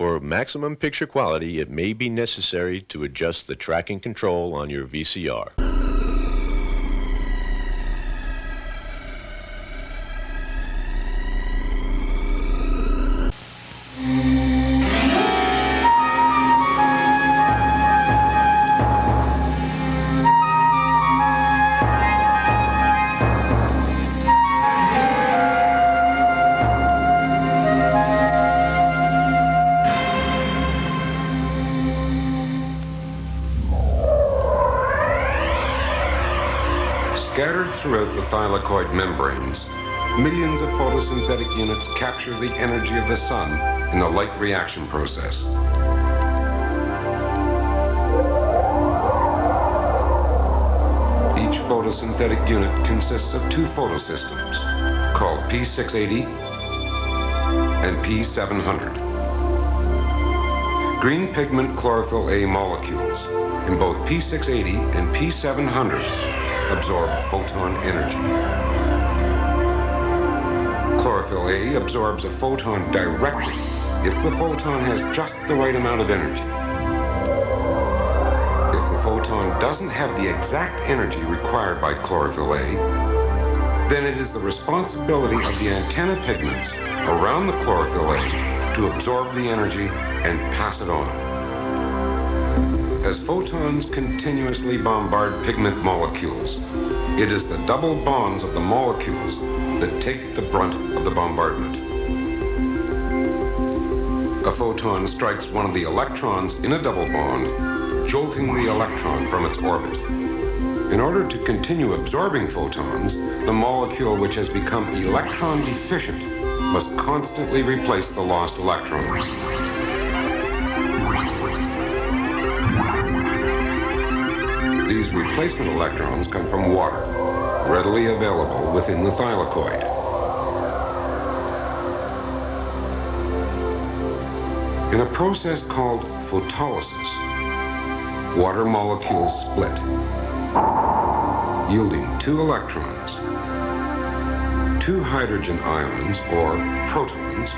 For maximum picture quality, it may be necessary to adjust the tracking control on your VCR. Scattered throughout the thylakoid membranes, millions of photosynthetic units capture the energy of the sun in the light reaction process. Each photosynthetic unit consists of two photosystems, called P680 and P700. Green pigment chlorophyll A molecules in both P680 and P700 absorb photon energy. Chlorophyll A absorbs a photon directly if the photon has just the right amount of energy. If the photon doesn't have the exact energy required by chlorophyll A, then it is the responsibility of the antenna pigments around the chlorophyll A to absorb the energy and pass it on. As photons continuously bombard pigment molecules, it is the double bonds of the molecules that take the brunt of the bombardment. A photon strikes one of the electrons in a double bond, jolting the electron from its orbit. In order to continue absorbing photons, the molecule which has become electron deficient must constantly replace the lost electrons. These replacement electrons come from water, readily available within the thylakoid. In a process called photolysis, water molecules split, yielding two electrons, two hydrogen ions, or protons,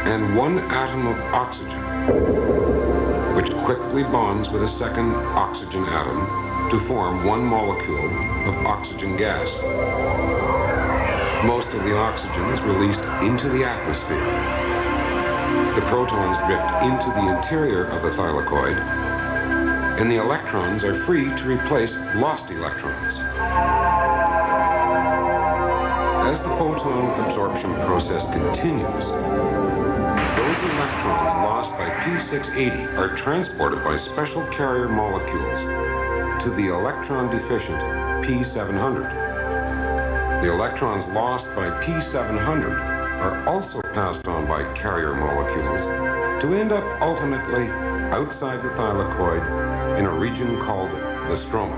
and one atom of oxygen, which quickly bonds with a second oxygen atom to form one molecule of oxygen gas. Most of the oxygen is released into the atmosphere. The protons drift into the interior of the thylakoid, and the electrons are free to replace lost electrons. As the photon absorption process continues, those electrons lost by P680 are transported by special carrier molecules to the electron-deficient P700. The electrons lost by P700 are also passed on by carrier molecules to end up ultimately outside the thylakoid in a region called the stroma.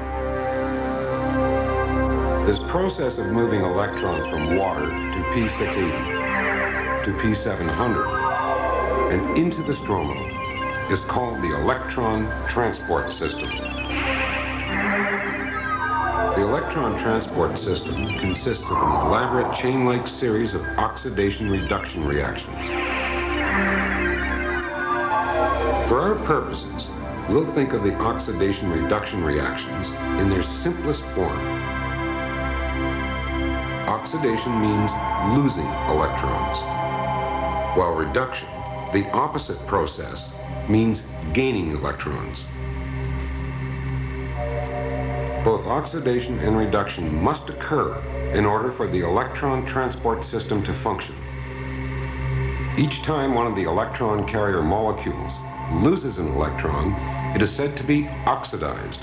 This process of moving electrons from water to P680 to P700 and into the stroma is called the electron transport system. The electron transport system consists of an elaborate chain-like series of oxidation-reduction reactions. For our purposes, we'll think of the oxidation-reduction reactions in their simplest form. Oxidation means losing electrons, while reduction, the opposite process, means gaining electrons. Both oxidation and reduction must occur in order for the electron transport system to function. Each time one of the electron carrier molecules loses an electron, it is said to be oxidized.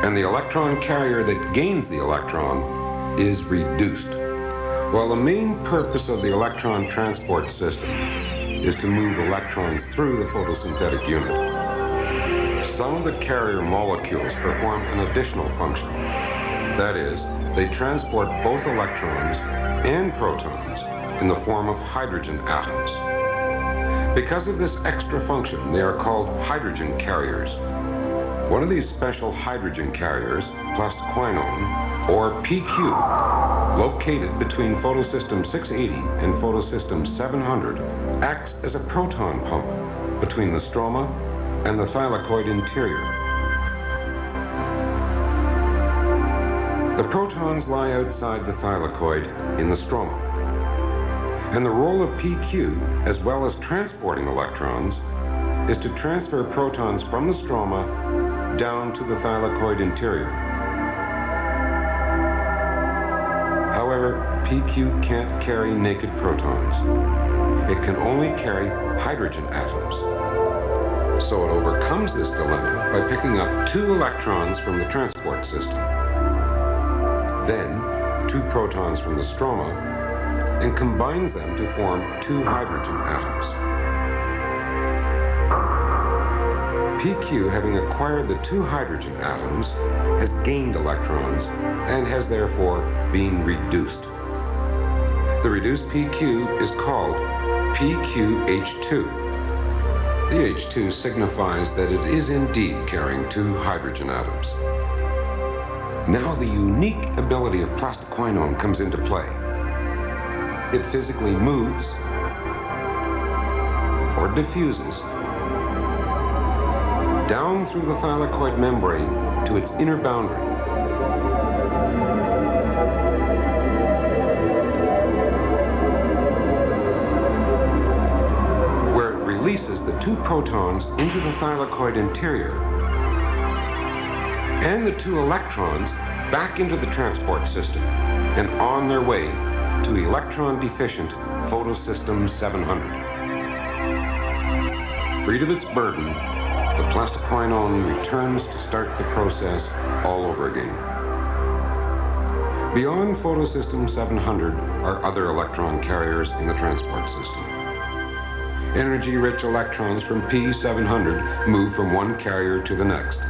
And the electron carrier that gains the electron is reduced. While the main purpose of the electron transport system is to move electrons through the photosynthetic unit, some of the carrier molecules perform an additional function. That is, they transport both electrons and protons in the form of hydrogen atoms. Because of this extra function, they are called hydrogen carriers. One of these special hydrogen carriers, plastquinone, or PQ, located between photosystem 680 and photosystem 700, acts as a proton pump between the stroma and the thylakoid interior. The protons lie outside the thylakoid in the stroma. And the role of PQ, as well as transporting electrons, is to transfer protons from the stroma down to the thylakoid interior. However, PQ can't carry naked protons. It can only carry hydrogen atoms. So it overcomes this dilemma by picking up 2 electrons from the transport system, then 2 protons from the stroma, and combines them to form 2 hydrogen atoms. PQ, having acquired the 2 hydrogen atoms, has gained electrons and has therefore been reduced. The reduced PQ is called PQH2. The H2 signifies that it is indeed carrying 2 hydrogen atoms. Now the unique ability of plastoquinone comes into play. It physically moves or diffuses down through the thylakoid membrane to its inner boundary. Where it releases the 2 protons into the thylakoid interior and the 2 electrons back into the transport system and on their way to electron-deficient photosystem 700. Freed of its burden, the plastoquinone returns to start the process all over again. Beyond photosystem 700 are other electron carriers in the transport system. Energy-rich electrons from P700 move from one carrier to the next,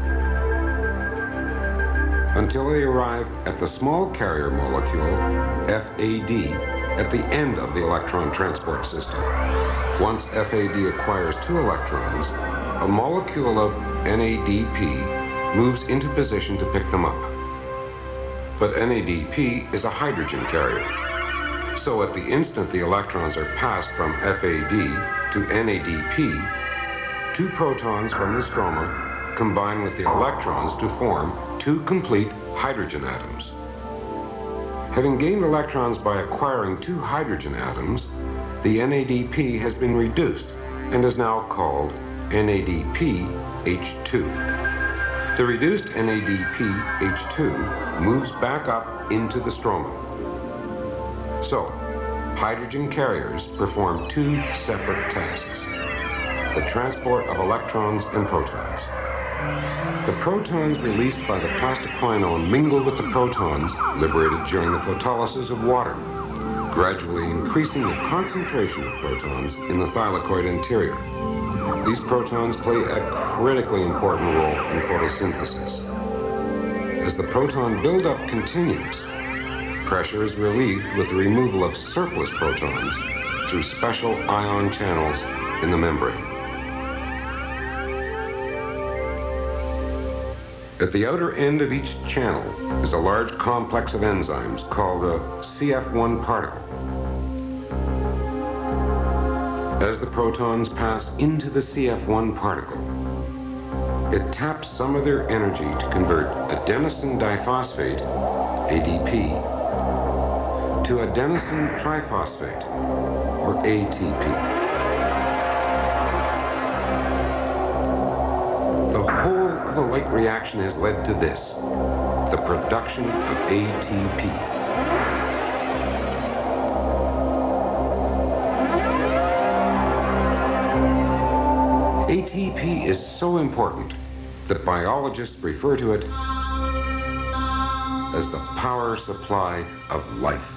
until they arrive at the small carrier molecule, FAD, at the end of the electron transport system. Once FAD acquires 2 electrons, a molecule of NADP moves into position to pick them up. But NADP is a hydrogen carrier. So at the instant the electrons are passed from FAD to NADP, 2 protons from the stroma combine with the electrons to form 2 complete hydrogen atoms. Having gained electrons by acquiring 2 hydrogen atoms, the NADP has been reduced and is now called NADPH2. The reduced NADPH2 moves back up into the stroma. So, hydrogen carriers perform 2 separate tasks: the transport of electrons and protons. The protons released by the plastoquinone mingle with the protons liberated during the photolysis of water, gradually increasing the concentration of protons in the thylakoid interior. These protons play a critically important role in photosynthesis. As the proton buildup continues, pressure is relieved with the removal of surplus protons through special ion channels in the membrane. At the outer end of each channel is a large complex of enzymes called a CF1 particle. As the protons pass into the CF1 particle, it taps some of their energy to convert adenosine diphosphate, ADP, to adenosine triphosphate, or ATP. The whole of the light reaction has led to this, the production of ATP. ATP is so important that biologists refer to it as the power supply of life.